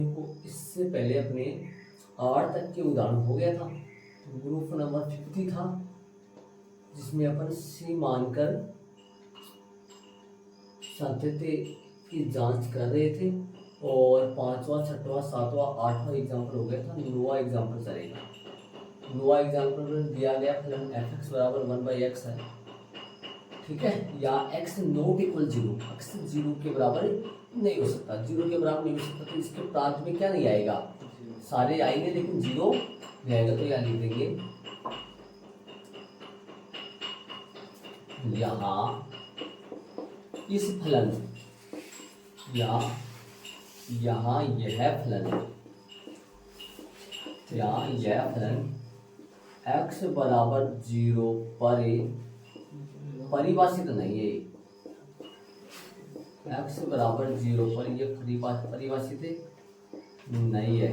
को इससे पहले अपने 8 तक के उदाहरण हो गया था। ग्रुप नंबर 50 था जिसमें अपन सी मानकर सातत्य की जांच कर रहे थे और 5वां 6वां 7वां 8वां एग्जाम्पल हो गया था। 9वां एग्जाम्पल चलेगा। 9वां एग्जाम्पल में दिया गया फलन f(x) बराबर 1/x है, ठीक है, या x नॉट इक्वल 0, x 0 के बराबर नहीं हो सकता, 0 के बराबर नहीं हो सकता, तो इसके प्रांत में क्या नहीं आएगा, सारे आएंगे लेकिन 0 नहीं आएगा। तो यहाँ लिख देंगे यहाँ इस फलन या यहाँ यह फलन या यह फलन x बराबर 0 पर परिभाषित नहीं है। x बराबर 0 पर यह परिभाषित नहीं है,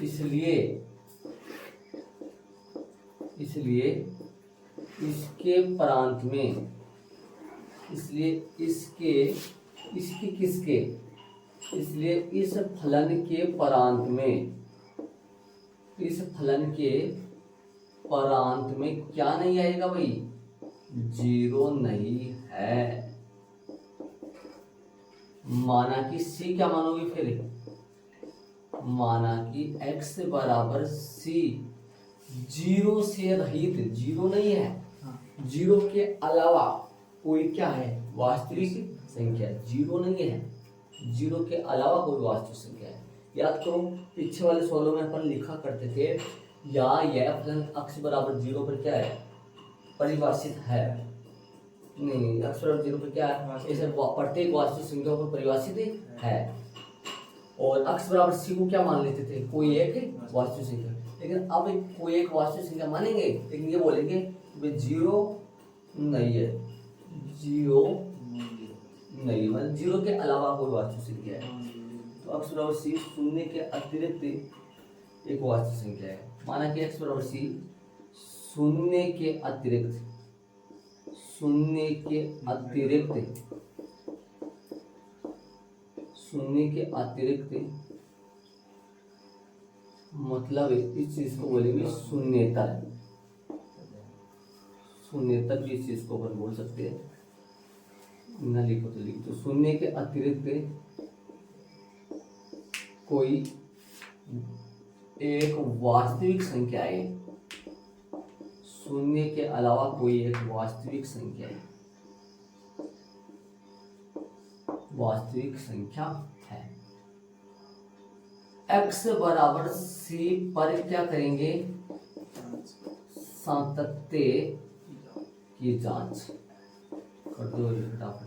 इसलिए इसके प्रांत में, इसलिए इस फलन के प्रांत में क्या नहीं आएगा भाई, 0 नहीं है। माना कि c क्या मानोगे फिर, माना कि x बराबर c 0 से रहित, 0 नहीं है, 0 के अलावा कोई क्या है, वास्तविक संख्या, 0 नहीं है, 0 के अलावा कोई वास्तविक संख्या है। याद करो पीछे वाले सवालों में अपन लिखा करते थे या यह फलन x बराबर 0 पर क्या है, परिभाषित है, नहीं x बराबर 0 पर क्या है, ऐसे प्रत्येक वास्तविक संख्या पर परिभाषित है। और x बराबर c को क्या मान लेते थे, कोई एक वास्तविक संख्या, लेकिन अब कोई एक वास्तविक संख्या मानेंगे लेकिन ये बोलेंगे वे 0 नहीं है, 0 नहीं, मतलब 0 के अलावा कोई वास्तविक संख्या है। तो x बराबर c शून्य के अतिरिक्त एक वास्तविक संख्या है। माना कि x बराबर c शून्य के अतिरिक्त मतलब इस चीज को बोलेंगे शून्येतर भी इस चीज को अपन बोल सकते हैं, न लिखो तो लिख दो। शून्य के अतिरिक्त कोई एक वास्तविक संख्या है, शून्य के अलावा कोई एक वास्तविक संख्या है। x बराबर c पर क्या करेंगे, सातत्य की जांच कर दो फटाफट।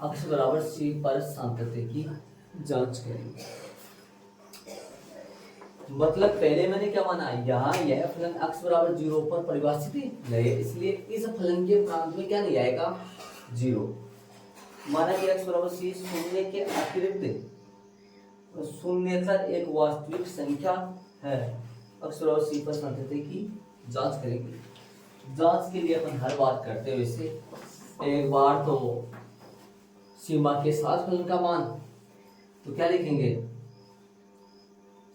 x बराबर c पर सातत्य की जांच करेंगे। मतलब पहले मैंने क्या माना, यहाँ यह फलन x बराबर 0 पर परिभाषित नहीं, इसलिए इस फलन के प्रांत में क्या नहीं आएगा, 0। माना कि x बराबर c शून्य के अतिरिक्त शून्येतर एक वास्तविक संख्या है। x बराबर c पर सातत्य की जांच करेंगे। जांच के लिए अपन हर बात करते हुए से एक बार तो सीमा के साथ फलन का मान, तो क्या लिखेंगे,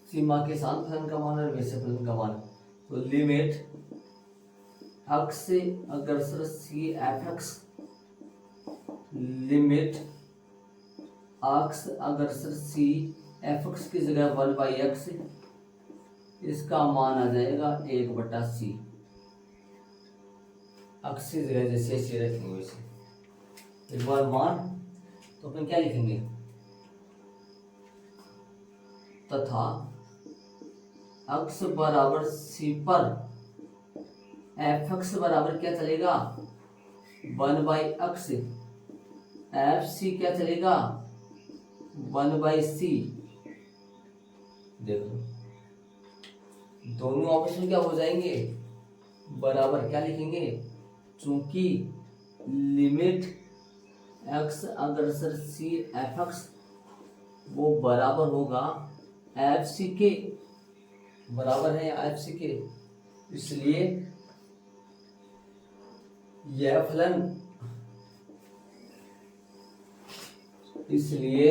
सीमा के साथ फलन का मान और वैसे फलन का मान, तो लिमिट x से अग्रसर c f(x), लिमिट x अग्रसर c f(x) की जगह 1/x, इसका मान आ जाएगा 1/c। x की जगह जैसे ऐसे रखेंगे वैसे एक बार मान, तो अपन क्या लिखेंगे, तथा x बराबर c पर f(x) बराबर क्या चलेगा, 1/x, fc क्या चलेगा, 1/c। देखो दोनों ऑप्शन क्या हो जाएंगे, बराबर, क्या लिखेंगे, चूंकि लिमिट x अग्रसर c f(x) वो बराबर होगा fc के, बराबर है fc के, इसलिए यह फलन इसलिए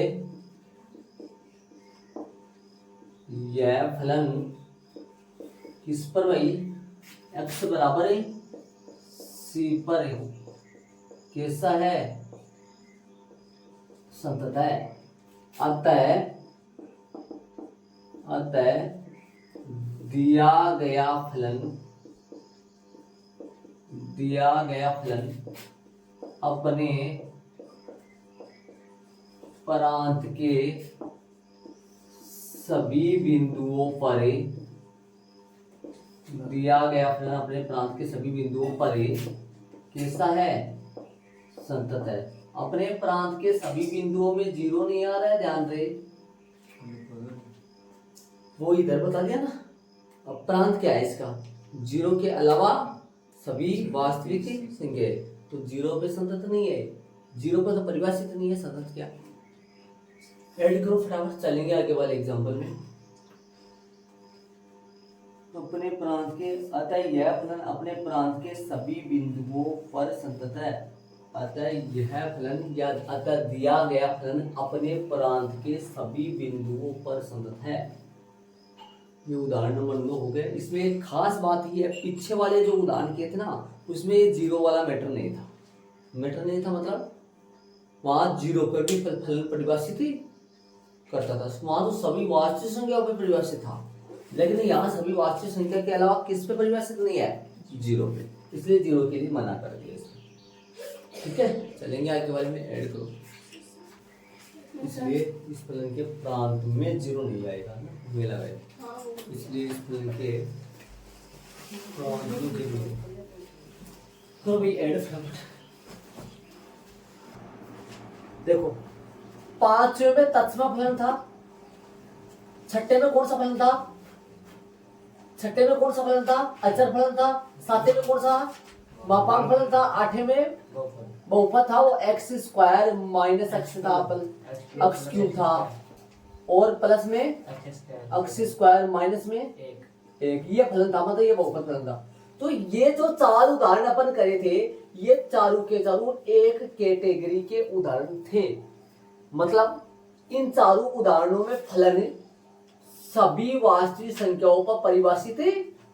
यह फलन किस पर भाई, x बराबर है c पर है, कैसा है, संतत है। अतः दिया गया फलन अपने प्रांत के सभी बिंदुओं पर, दिया गया फलन अपने प्रांत के सभी बिंदुओं पर कैसा है, संतत है। अपने प्रांत के सभी बिंदुओं में जीरो नहीं आ रहा है, ध्यान रहे, वो इधर बता दिया ना। अब प्रांत क्या है इसका, जीरो के अलावा सभी वास्तविक संख्या, तो जीरो पे संतत नहीं है, जीरो पर तो परिभाषित नहीं है, संतत क्या। ऐड करो फटाफट, चलेंगे आगे वाले एग्जांपल में। अपने प्रांत के, अतः यह फलन अपने प्रांत के सभी बिंदुओं पर संतत है। अतः यह फलन या अतः दिया गया फलन अपने प्रांत के सभी बिंदुओं पर संतत है। ये उदाहरण नंबर 9 हो गया। इसमें एक खास बात ये है, पीछे वाले जो उदाहरण किए थे ना, उसमें जीरो वाला मैटर नहीं था। मतलब वहां जीरो पर भी फलन परिभाषित करता था, वहां तो सभी वास्तविक संख्याओं पर परिभाषित था, लेकिन यहाँ सभी वास्तविक संख्या के अलावा किस पे परिभाषित नहीं है, जीरो पे, इसलिए जीरो के लिए मना कर दिया इसमें। ठीक है, चलेंगे आगे वाले में, ऐड करो। इसलिए इस फलन के प्रांत में जीरो नहीं आएगा ना, ये लगाए, इसलिए इस फलन के प्रांत में जीरो। तो भी ऐड फटाफट देखो, पांचवें में तत्सम फलन था, छठे में कौन सा फलन था, अचर फलन था, सातवें में कौन सा मापांक फलन था, आठवें में बहुपद था, वो एक्स स्क्वायर माइनस एक्स था, एक्स क्यूब था, और प्लस में एक्स स्क्वायर माइनस में एक, ये फलन था, मतलब ये बहुपद फलन था। तो ये जो चार उदाहरण अपन करे थे, ये चारों के चारों एक कैटेगरी के उदाहरण थे। मतलब इन चारों उदाहरणों में फलन सभी वास्तविक संख्याओं पर परिभाषित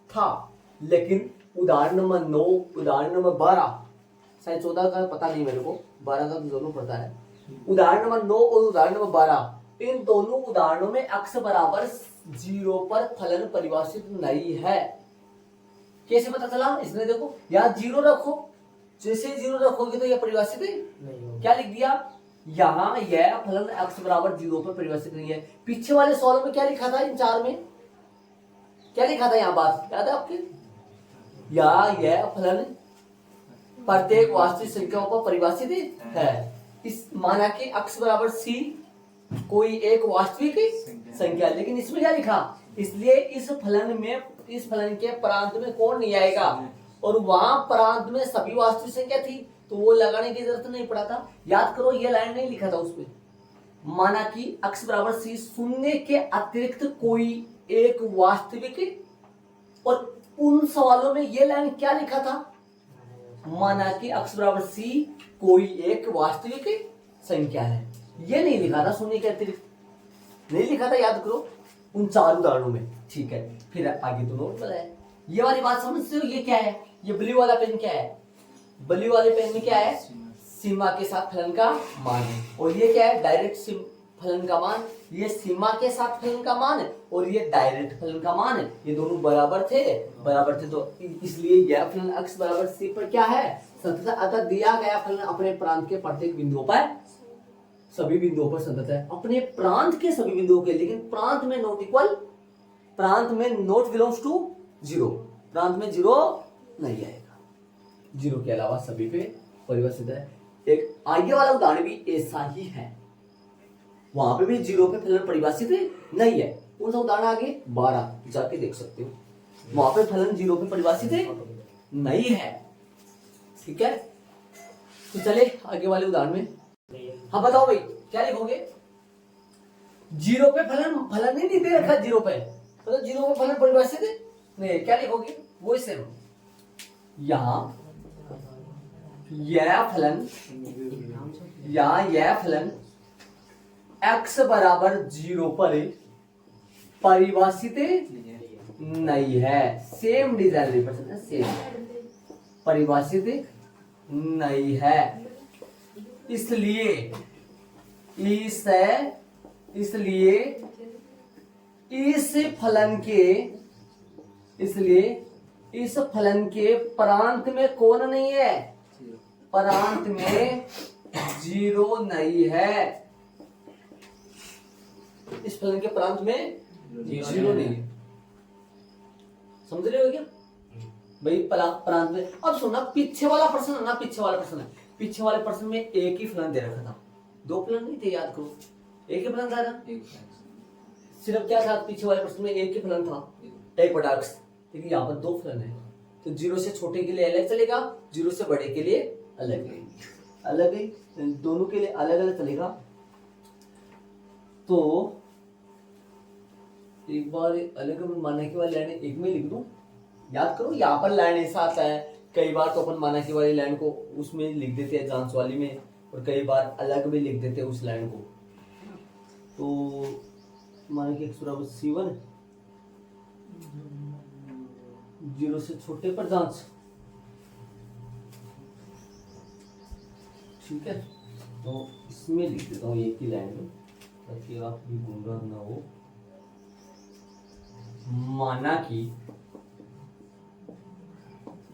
था, लेकिन उदाहरण नंबर 9, उदाहरण नंबर 12, शायद 14 का पता नहीं मेरे को, 12 का तो जरूर पता है। उदाहरण नंबर 9 और उदाहरण नंबर 12, इन दोनों उदाहरणों में x बराबर 0 पर फलन परिभाषित नहीं है। कैसे पता चला, इसने देखो यहाँ 0 रखो, जैसे 0 रखोगे तो यह परिभाषित नहीं होगा। क्या लिख दिया, यहाँ यह फलन x बराबर 0 पर परिभाषित नहीं है। पीछे वाले सवालों में क्या लिखा था, इन चार में क्या लिखा था, यहाँ बात याद है आपके, यह फलन प्रत्येक वास्तविक संख्याओं पर परिभाषित है। इस माना कि x बराबर c कोई एक वास्तविक संख्या, लेकिन इसमें क्या लिखा, इसलिए इस फलन के प्रांत में कौन नहीं आएगा, और वहां प्रांत में सभी वास्तविक संख्या थी, तो वो लगाने की जरूरत नहीं पड़ा था। याद करो, ये लाइन नहीं लिखा था उसपे, माना कि x बराबर c शून्य के अतिरिक्त कोई एक वास्तविक, और उन सवालों में ये लाइन क्या लिखा था, माना कि x बराबर c कोई एक वास्तविक संख्या है। ये नहीं लिखा था, शून्य के अतिरिक्त नहीं लिखा था, याद करो उन चार उदाहरणों में। ठीक है, फिर आगे तो नोट बनाए। ये वाली बात समझते हो, ये क्या है, ये ब्लू वाला पेन क्या है, ब्लू वाले पेन में क्या है, सीमा के साथ फलन का मान है, और ये क्या है, डायरेक्ट फलन का मान। ये सीमा के साथ फलन का मान है और ये डायरेक्ट फलन का मान है, ये दोनों बराबर थे, तो इसलिए यह फलन x बराबर c पर क्या है, संतत है। अतः दिया गया फलन अपने प्रांत के प्रत्येक बिंदुओं पर, सभी बिंदुओं पर संतत है। अपने प्रांत के सभी बिंदुओं के, लेकिन प्रांत में नॉट इक्वल, प्रांत में नॉट बिलोंग्स टू 0, प्रांत में 0 नहीं आएगा, 0 के अलावा सभी पे परिभाषित है। एक आगे वाला उदाहरण भी ऐसा ही है, वहां पे भी 0 पे फलन परिभाषित नहीं है। कौन सा उदाहरण आगे 12 जाके देख सकते हो, वहां पे फलन 0 पे परिभाषित नहीं है। ठीक है, तो चले आगे वाले उदाहरण में। हाँ बताओ भाई, क्या लिखोगे, 0 पे फलन नहीं दे रखा, 0 पे तो 0 पे फलन परिभाषित नहीं, क्या लिखोगे, वो सेम यहाँ यह फलन x बराबर 0 पर परिभाषित नहीं है। सेम डिजाइन रिप्रेजेंट, सेम परिभाषित नहीं है। इसलिए इस फलन के प्रांत में कौन नहीं है? प्रांत में 0 नहीं है। इस फलन के प्रांत में 0 नहीं है। समझ रहे हो क्या भाई? प्रांत में। अब सुनना, पीछे वाला प्रश्न है ना, पीछे वाले प्रश्न में एक ही फलन दे रखा था, 2 फलन नहीं थे, याद करो। एक ही फलन था ना, सिर्फ क्या था? पीछे वाले प्रश्न में एक ही फलन था, एक बटा x। लेकिन यहाँ पर 2 फलन है, तो 0 से छोटे के लिए अलग चलेगा, 0 से बड़े के लिए अलग ही, दोनों के लिए अलग अलग चलेगा। तो एक बार अलग माना की वाली लाइन एक में लिख दूं, याद करो। यहाँ पर लाइन ऐसा आता है, कई बार तो अपन माना की वाली लाइन को उसमें लिख देते हैं जांच वाली में, और कई बार अलग भी लिख देते हैं उस लाइन को। तो माना कि x बराबर C1, 0 से छोटे पर जांच, ठीक है। तो इसमें लिख देता हूँ एक ही लाइन में, ताकि आप भी गुमराह ना हो। माना कि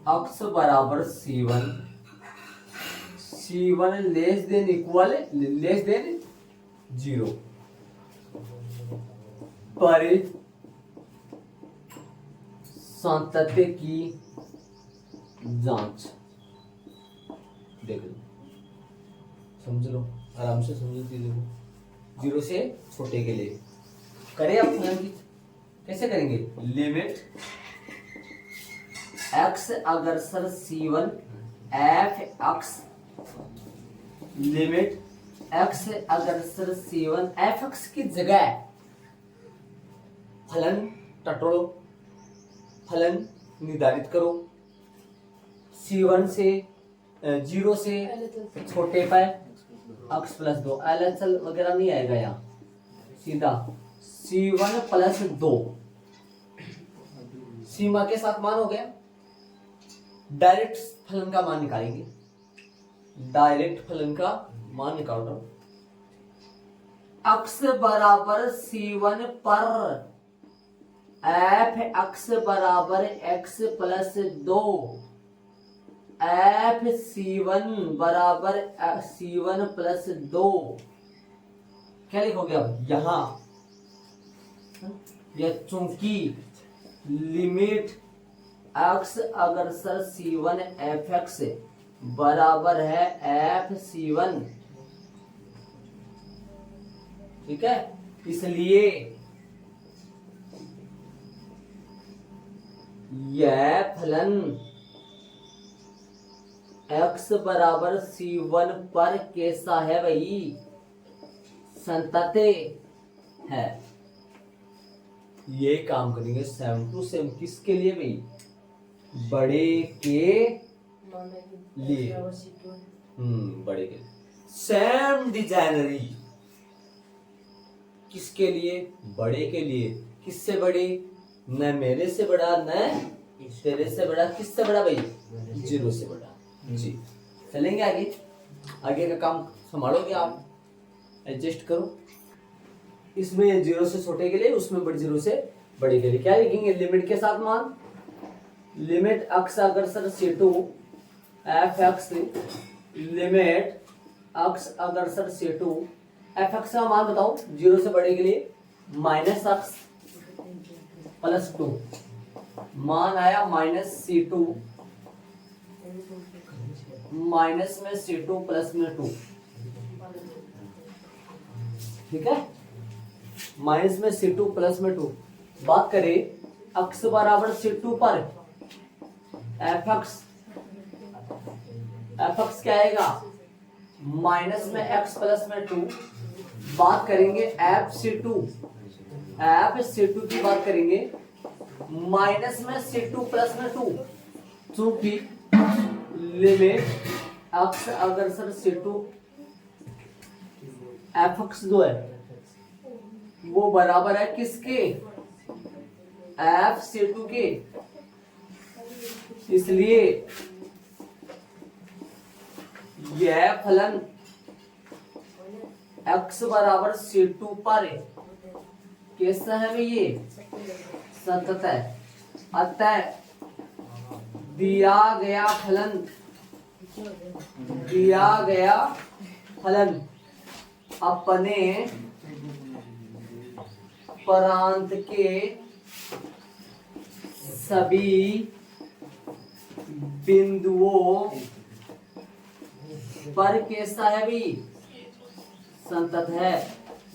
x बराबर C1 less than equal less than 0 पर सातत्य की जांच। देख लो, समझ लो, आराम से समझो चीजों को। 0 से छोटे के लिए करें आप फलन की, कैसे करेंगे? लिमिट x अग्रसर C1 f(x), लिमिट x अग्रसर C1 f(x) की जगह फलन टटोलो, फलन निर्धारित करो। C1 से 0 से छोटे पर x प्लस 2, LHL वगैरह नहीं आएगा यहाँ, सीधा C1 प्लस 2 सीमा के साथ मान हो गया। डायरेक्ट फलन का मान निकालेंगे, डायरेक्ट फलन का मान निकाल रहा हूं। x बराबर C1 पर f(x) बराबर x प्लस 2, f C1 बराबर C1 प्लस 2। क्या लिखोगे अब यहां? यह चूंकि लिमिट x अग्रसर C1 f(x) बराबर है f C1, ठीक है, इसलिए यह फलन x बराबर C1 पर कैसा है भाई? संतते है। ये काम करेंगे सेम टू सेम, किसके लिए भाई? बड़े के लिए। बड़े के सेम डिजाइनरी, किसके लिए? बड़े के लिए। किससे बड़े? न मेरे से बड़ा न तेरे से बड़ा। किससे बड़ा भाई? 0 से बड़ा। जी चलेंगे आगे, आगे का काम संभालोगे आप, एडजस्ट करो। इसमें 0 से छोटे के लिए, उसमें 0 से बड़े के लिए क्या लिखेंगे? लिमिट के साथ मान, लिमिट x अग्रसर C2 f(x), लिमिट x अग्रसर C2 f(x) का मान बताओ 0 से बड़े के लिए, -x प्लस 2, मान आया -C2, माइनस में C2 प्लस में 2, ठीक है, माइनस में C2 प्लस में 2। बात करें x बराबर C2 पर f(x), f(x) क्या आएगा? माइनस में x प्लस में 2। बात करेंगे f(C2), f(C2) की बात करेंगे माइनस में C2 प्लस में 2, चूंकि लिमिट x अग्रसर C2 f(x) जो है वो बराबर है किसके, f(C2) के। इसलिए यह फलन x बराबर C2 पर कैसा है भाई, ये सतत है। अतः दिया गया फलन अपने प्रांत के सभी बिंदुओं पर कैसा है भाई, संतत है।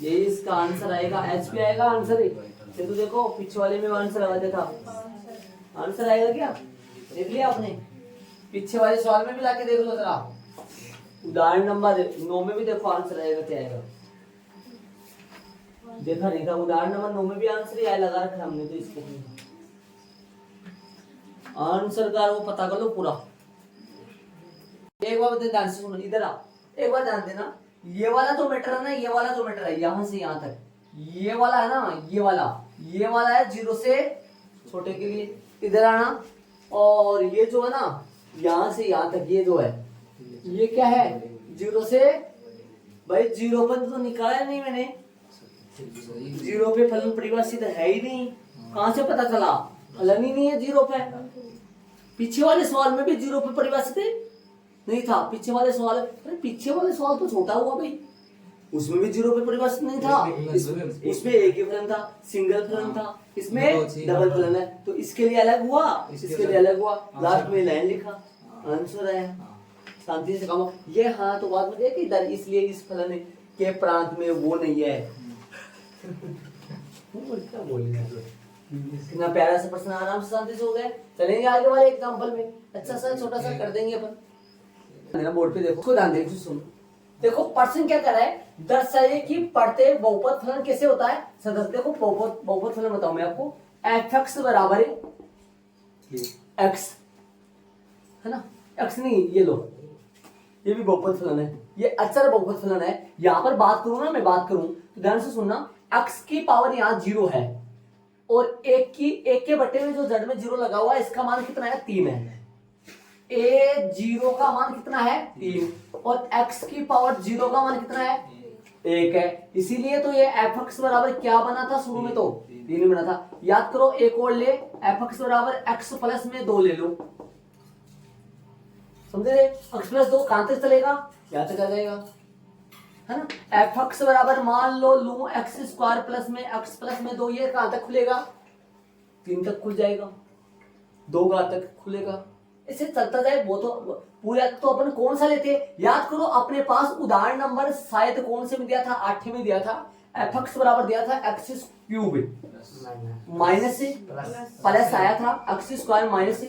यही इसका आंसर आएगा, एच पे आएगा आंसर। ये तो देखो पीछे वाले में आंसर लगा दिया था, आंसर आएगा क्या, देख लिया आपने। पीछे वाले सवाल में भी लाके देख लो जरा, उदाहरण नंबर 9 में भी देखो आंसर आएगा क्या आएगा। देखा नहीं था, उदाहरण नंबर 9 में भी आंसर ही आया, लगा रखा हमने तो इसको आंसर का वो पता कर लो पूरा। एक बार ध्यान से सुनो, इधर आ, एक बार ध्यान देना। ये वाला जो मीटर है ना, ये वाला जो मीटर है यहाँ से यहाँ तक, ये वाला है ना, ये वाला है 0 से छोटे के लिए, इधर आना। और ये जो है ना यहाँ से यहाँ तक, ये जो है ये क्या है 0 से, भाई 0 पर तो निकाला नहीं मैंने, 0 पे फलन परिभाषित है ही नहीं, कहां से पता चला, फलन ही नहीं है 0 पे। पीछे वाले सवाल में भी 0 पे परिभाषित नहीं था, पीछे वाले सवाल तो छोटा हुआ भाई, उसमें भी 0 पे परिभाषित नहीं था। इसमें एक ही फलन था, सिंगल फलन था, इसमें डबल फलन है, तो इसके लिए अलग हुआ, इसके लिए अलग हुआ, लास्ट में लाइन लिखा, आंसर आया। शांति से काम ये, हाँ तो बाद में देख इधर, इसलिए इस फलन के प्रांत में वो नहीं है। क्या बोलेंगे, इतना प्यारा सा प्रश्न आराम से शांति से हो गए। चलेंगे आगे वाले एग्जांपल में, अच्छा सा छोटा सा कर देंगे अपन। मेरा बोर्ड पे देखो, खुद ध्यान देखो, सुनो। देखो प्रश्न क्या कर रहा है, दर्शाइए कि पढ़ते बहुपद फलन कैसे होता है। सदस्य देखो बहुपद फलन बताऊं मैं आपको, f(x) बराबर x है ना, x नहीं, ये लो, ये भी बहुपद फलन है, ये अचर बहुपद फलन है। यहां पर बात करूं ना, मैं बात करूं तो ध्यान से सुनना, x की पावर यहाँ 0 है और एक के बट्टे में जो z में 0 लगा हुआ है, इसका मान कितना है, 3 है। a0 का मान कितना है, 3, और x की पावर 0 का मान कितना है, 1 है। इसीलिए तो ये f(x) बराबर क्या बना था, शुरू में तो 3 बना था। याद करो, एक और ले, f(x) बराबर x प्लस में 2 ले लो, समझे, x प्लस 2 कहां तक चलेगा, यहाँ तक आ जाएगा, है ना। f(x) बराबर मान लो लू x² प्लस में x प्लस में 2, ये कहां तक खुलेगा, 3 तक खुल जाएगा, 2 घात तक खुलेगा, इसे चलता जाए। वो तो पूरा तो अपन कौन सा लेते, याद करो अपने पास उदाहरण नंबर शायद कौन से में दिया था, 8 में दिया था, f(x) बराबर दिया था x³ माइनस से प्लस आया था x² माइनस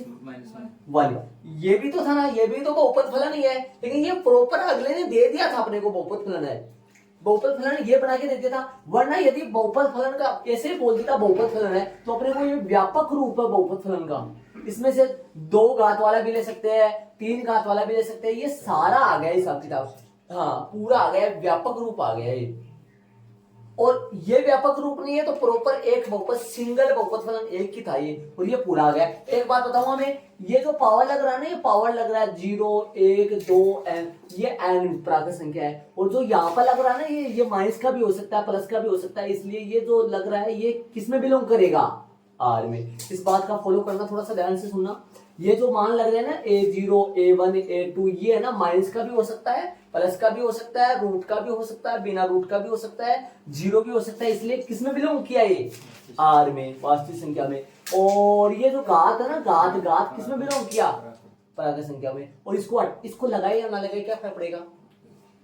1। ये भी तो था ना, ये भी तो बहुपद फलन ही है, लेकिन ये प्रॉपर अगले ने दे दिया था अपने को बहुपद फलन है, बहुपद फलन ये बना के दे दिया था। वरना यदि बहुपद फलन का ऐसे बोल देता बहुपद फलन है, तो अपने को ये व्यापक रूप है बहुपद फलन का, इसमें से 2 घात वाला भी ले सकते हैं, 3 घात वाला भी ले सकते हैं, ये सारा आ गया हिसाब किताब, हाँ पूरा आ गया, व्यापक रूप आ गया ये। और ये व्यापक रूप नहीं है तो प्रॉपर एक बहुपद, सिंगल बहुपद फलन एक ही था ये, और ये पूरा आ गया। एक बात बताऊं हमें, ये जो पावर लग रहा है ना, ये पावर लग रहा है 0 1 2 n, ये n प्राकृत संख्या है, और जो यहाँ पर लग रहा है ना, ये माइनस का भी हो सकता है, प्लस का भी हो सकता है, इसलिए ये जो लग रहा है ये किस में बिलोंग करेगा, आर में। इस बात का फॉलो करना, थोड़ा सा ध्यान से सुनना। ये जो मान लग रहे हैं ना a0 a1 a2, ये है ना माइनस का भी हो सकता है, प्लस का भी हो सकता है, रूट का भी हो सकता है, बिना रूट का भी हो सकता है, 0 भी हो सकता है, इसलिए किस में बिलोंग किया ये, आर में, वास्तविक संख्या में। और ये जो घात है ना, घात किस में बिलोंग किया, प्राकृत संख्या में। और इसको लगाए या ना लगाए क्या फर्क पड़ेगा,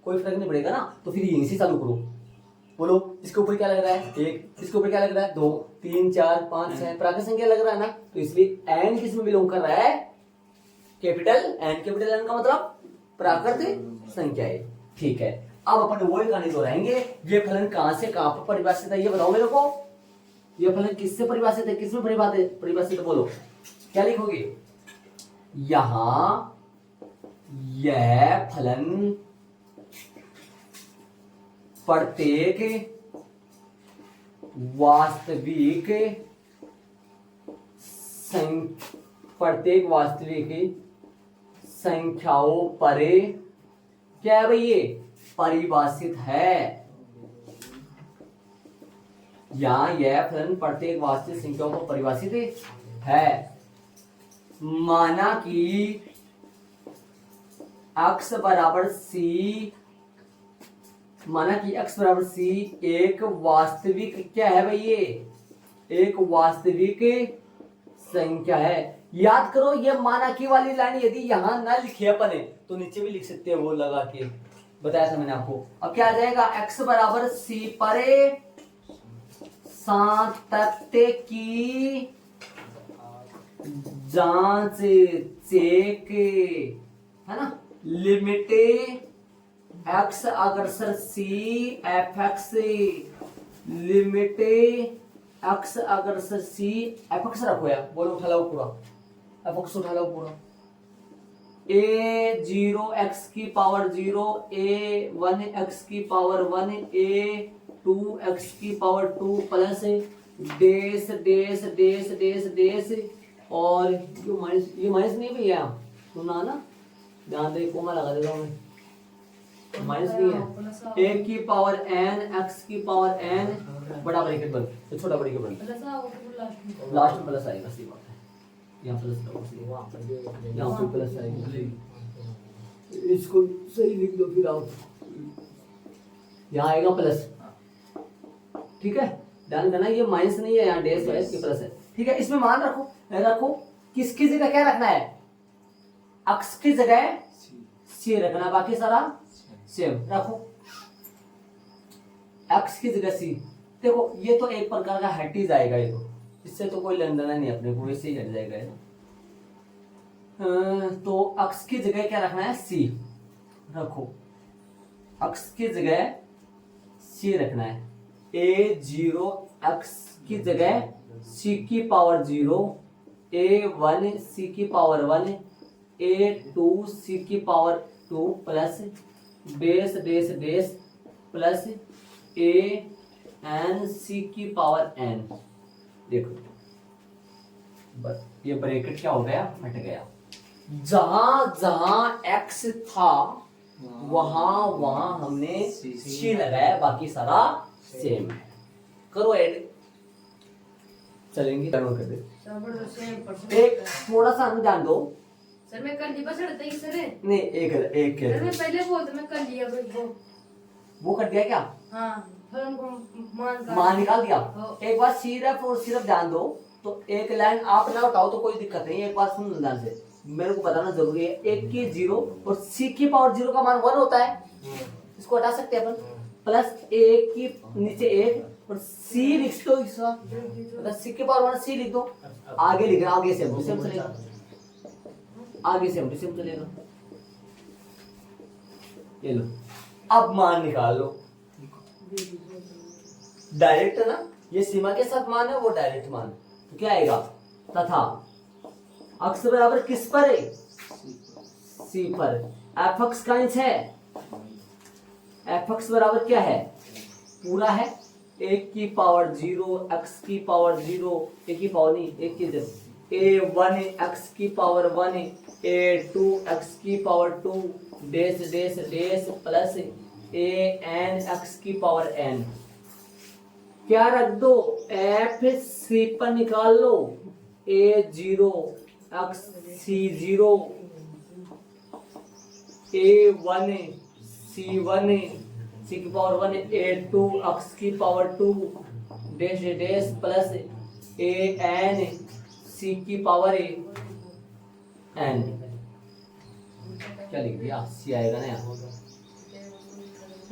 कोई फर्क नहीं पड़ेगा ना। तो फिर यहीं से चालू करो, बोलो इसके ऊपर क्या लग रहा है 1, इसके ऊपर क्या लग रहा है 2 3 4 5 6, प्राकृत संख्या लग रहा है ना, तो इसलिए n किस में बिलोंग कर रहा है, कैपिटल n, कैपिटल n का मतलब प्राकृतिक संख्या है, ठीक है। अब अपन वही कहानी दोहराएंगे, ये फलन कहां से कहां पर परिभाषित है, ये बताओ मेरे को, ये फलन किससे परिभाषित है, किसमें परिभाषित है, बोलो क्या लिखोगे। यहां यह फलन प्रत्येक वास्तविक प्रत्येक वास्तविक संख्याओं पर क्या है भाई, ये परिभाषित है। यहाँ यह फलन प्रत्येक वास्तविक संख्याओं को परिभाषित है। माना कि x बराबर c, माना कि x बराबर c एक वास्तविक क्या है भाई, ये एक वास्तविक संख्या है। याद करो ये माना की वाली लाइन यदि यहां ना लिखे अपन है तो नीचे भी लिख सकते हैं वो लगा के, बताया था मैंने आपको। अब क्या आ जाएगा, x बराबर c पर सातत्य की जांच चेक, है ना, लिमिट x अग्रसर c F x, limit x अग्रसर c एफ एक्स रखो यार, बोलो उठा लो पूरा, एफ एक्स उठा लो पूरा, a 0 x की पावर 0, a 1 x की पावर 1, a 2 x की power 2 plus dash dash dash dash डेस, और ये माइनस नहीं भैया, सुना ना, ध्यान दे, कोमा लगा देता हूँ मैं, माइनस नहीं है। a की पावर n, x की पावर n, बड़ा ब्रैकेट बंद, तो छोटा ब्रैकेट बंद, लास्ट में प्लस आएगा, सही बात है, यहाँ प्लस लगाओ, यहाँ पे प्लस आएगा, इसको सही लिख दो फिर आप, यहाँ आएगा प्लस, ठीक है, ध्यान देना ये माइनस नहीं है, यहाँ डेस है, इसके प्लस है, ठीक है। इसमें मान रखो, रखो किसकी जगह क्या रखना है, x की जगह c रखना, बाकी सारा सेम रखो, x की जगह c। देखो ये तो एक प्रकार का हट ही जाएगा, ये तो इससे तो कोई लेना देना नहीं अपने को, वैसे ही हट जाएगा ये। तो x की जगह क्या रखना है, c रखो, x की जगह c रखना है, a0 x की जगह c की पावर 0, a1 c की पावर 1, a2 c की power 2 plus dash dash dash plus a n c की पावर n। देखो बस ये ब्रैकेट क्या हो गया, हट गया, जहां जहां x था वहां वहां हमने c लगाया, बाकी सारा सेम है। करो ऐड, चलेंगे, कर दे। एक थोड़ा सा ध्यान दो सर, मैं कर लिया सर, तई सर नहीं, एक सर मैं पहले बोलता मैं कर लिया वो कर दिया क्या, हाँ, फिर उनको मान निकाल दिया। एक बार सिर्फ और सिर्फ ध्यान दो, तो एक लाइन आप ना उठाओ तो कोई दिक्कत नहीं, एक बार सुन ध्यान से, मेरे को बताना जरूरी है। एक की 0 और c की पावर 0 का मान 1 होता है, इसको हटा सकते हैं अपन, प्लस एक की नीचे 1 और c लिख दो, मतलब c की पावर 1 c लिख दो, आगे लिखना, आगे से सेम चलेगा, आगे से सेम चलेगा। ये लो, अब मान निकाल लो, डायरेक्ट है ना, ये सीमा के साथ मान है, वो डायरेक्ट मान, तो क्या आएगा, तथा x बराबर किस पर है, c पर, एफ एक्स का इंच है, एफ एक्स बराबर क्या है, पूरा है, एक की पावर 0 x की पावर 0, एक की पावर नहीं, एक की जगह a1 x की पावर 1, a2 x की power 2, dash dash dash plus an x की पावर n। क्या रख दो, f c पर निकाल लो, a0 x c0, a1 c1 c की पावर 1, a2 x की power 2, dash dash plus an c की पावर n। क्या लिख दिया, c आएगा ना यहाँ,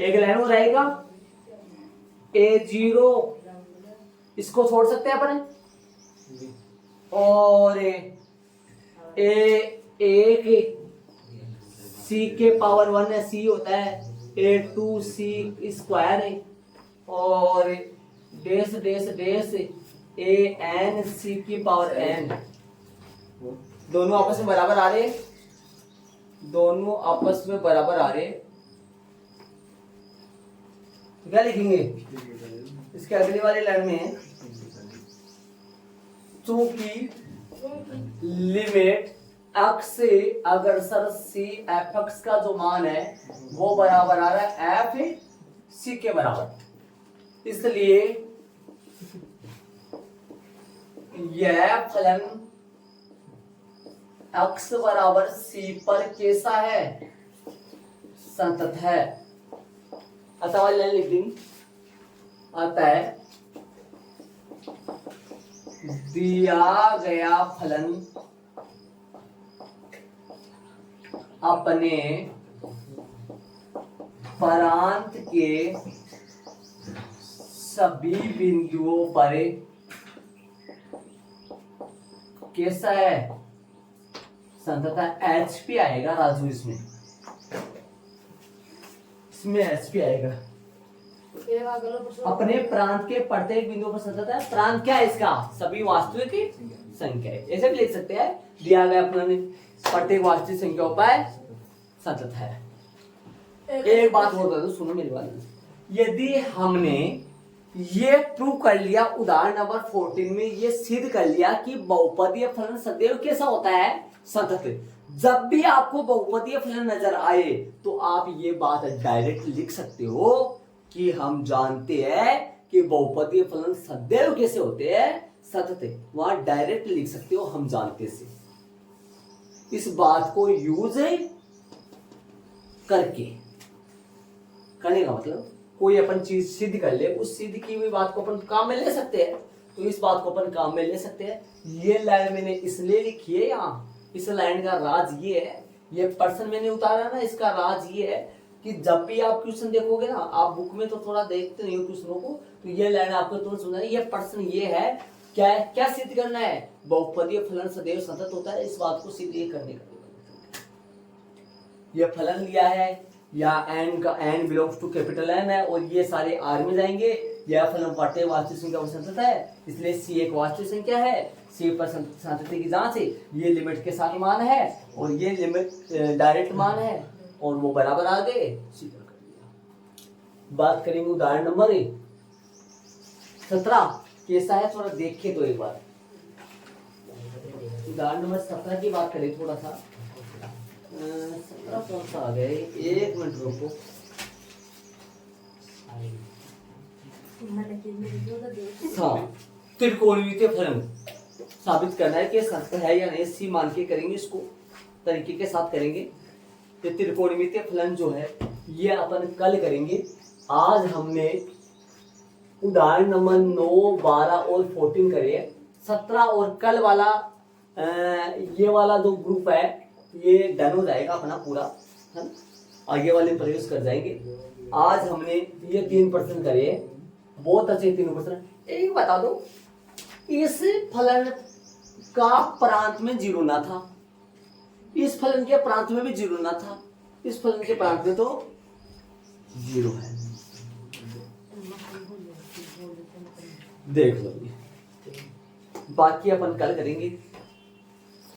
एक लाइन हो रहेगा, a0 इसको छोड़ सकते हैं अपन, और a1 c के पावर 1 है, c होता है, a2 c स्क्वायर है, और डेस डेस डेस an c की पावर n। दोनों आपस में बराबर आ रहे, दोनों आपस में बराबर आ रहे, क्या लिखेंगे, इसके अगली वाली लाइन में चूंकि लिमिट x से अग्रसर c fx का जो मान है वो बराबर आ रहा है f c के बराबर, इसलिए यह फलन x बराबर c पर कैसा है, संतत है। अतः वाली लाइन लिख देंगे, आता है दिया गया फलन अपने प्रांत के सभी बिंदुओं पर कैसा है, संतत है। HP आएगा राजू, इसमें HP आएगा। अपने प्रांत के प्रत्येक बिंदु पर संतत है। प्रांत क्या है इसका, सभी वास्तविक संख्या है। ऐसे भी लिख सकते हैं, दिया गया अपने प्रत्येक वास्तविक संख्याओं पर संतत है। एक बात और बता दूं, सुनो मेरी बात। यदि हमने ये प्रूव कर लिया, उदाहरण नंबर 14 में ये सिद्ध कर लिया कि बहुपदीय फलन सदैव कैसा होता है, संतत। जब भी आपको बहुपदीय फलन नजर आए तो आप ये बात डायरेक्ट लिख सकते हो कि हम जानते हैं कि बहुपदीय फलन सदैव कैसे होते हैं, सतत। वहां डायरेक्ट लिख सकते हो हम जानते से। इस बात को यूज करके, करने का मतलब कोई अपन चीज सिद्ध कर ले, उस सिद्ध की हुई बात को अपन काम में ले सकते हैं। तो इस बात को अपन काम में ले सकते हैं। ये लाइन मैंने इसलिए लिखी है, यहाँ इस लाइन का राज ये है, ये पर्सन मैंने उतारा ना, इसका राज ये है कि जब भी आप क्वेश्चन देखोगे ना, आप बुक में तो थोड़ा देखते नहीं हो क्वेश्चनों को, तो ये लाइन आपको तुरंत समझना है। ये पर्सन ये है, क्या है, क्या सिद्ध करना है, बहुपदीय फलन सदैव सतत होता है। इस बात को सिद्ध ये करने का, ये फलन लिया है या n का n belongs to capital N है और ये सारे R में जाएंगे। यह फलन प्रत्येक वास्तविक संख्या पर संतत है, इसलिए C एक वास्तविक संख्या है। C पर संतति की जांच है, ये लिमिट के साथ मान है और ये लिमिट डायरेक्ट मान है और वो बराबर आ गए, C पर कर दिया। बात करेंगे उदाहरण नंबर 17 कैसा है, थोड़ा देखिए तो एक बार। उदाहरण नंबर 17 की बात करें थोड़ा सा। 17 कौन सा आ गया, एक मिनट रुको। हाँ, त्रिकोणमितीय फलन साबित करना है कि सत्य है या नहीं, सी मान के करेंगे, इसको तरीके के साथ करेंगे। ये त्रिकोणमितीय फलन जो है ये अपन कल करेंगे। आज हमने उदाहरण नंबर 9, 12 और 14 करे। 17 और कल वाला ये वाला जो ग्रुप है ये डन हो जाएगा अपना पूरा, है ना। आगे वाले प्रवेश कर जाएंगे। आज हमने ये 3% करे, बहुत अच्छे 3%। एक बता दो, इस फलन का प्रांत में 0 ना था, इस फलन के प्रांत में भी 0 ना था, इस फलन के प्रांत में तो 0 है। देख लो, बाकी अपन कल करेंगे।